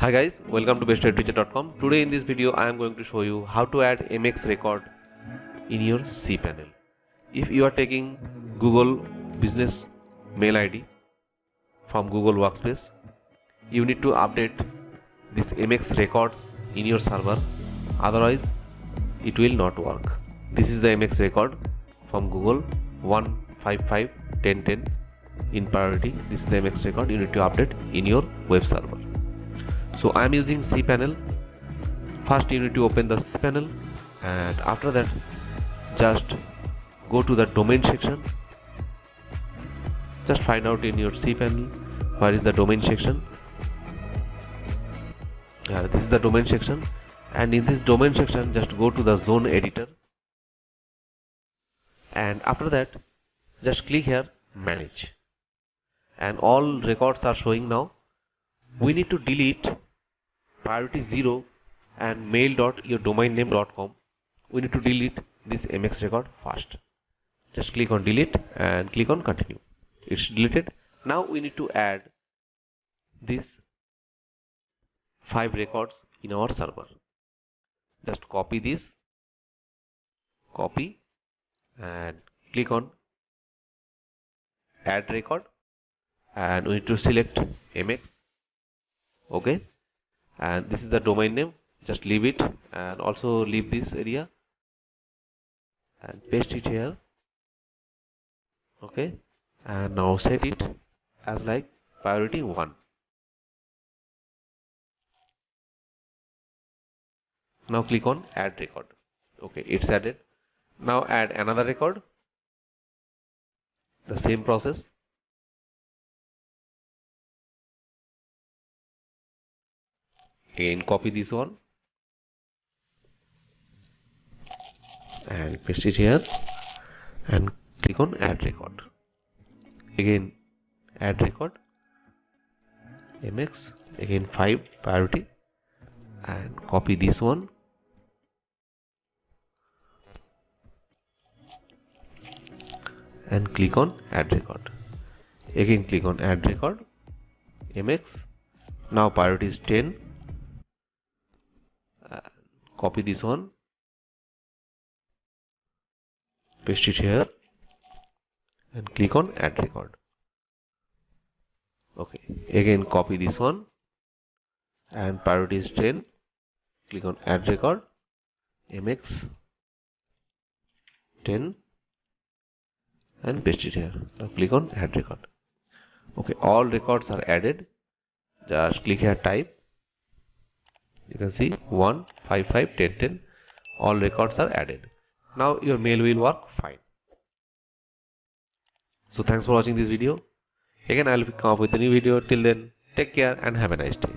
Hi guys, welcome to bestedteacher.com. Today in this video I am going to show you how to add MX record in your CPanel. If you are taking Google business mail ID from Google Workspace, you need to update this MX records in your server, otherwise it will not work. This is the MX record from Google 155.10.10 in priority. This is the MX record you need to update in your web server. So I am using CPanel. First you need to open the CPanel, and after that just go to the domain section. Just find out in your CPanel where is the domain section. This is the domain section, and in this domain section just go to the zone editor, and after that just click here manage, and all records are showing now. We need to delete priority 0 and mail.yourdomainname.com. we need to delete this MX record first. Just click on delete and click on continue. It's deleted. Now we need to add these 5 records in our server. Just copy this, copy, and click on add record, and we need to select MX. Okay, and this is the domain name. Just leave it, and also leave this area and paste it here. Okay, and now set it as like priority 1. Now click on add record. Okay, it's added. Now add another record. The same process. Again copy this one and paste it here, and click on add record. Again add record, MX, again 5 priority, and copy this one and click on add record. Again click on add record, MX. Now priority is 10. Copy this one, paste it here, and click on add record. Okay, again copy this one, and priority is 10. Click on add record, MX 10, and paste it here. Now click on add record. Okay, all records are added. Just click here type. You can see 155.10.10. all records are added. Now your mail will work fine. So thanks for watching this video. Again I will come up with a new video. Till then, take care and have a nice day.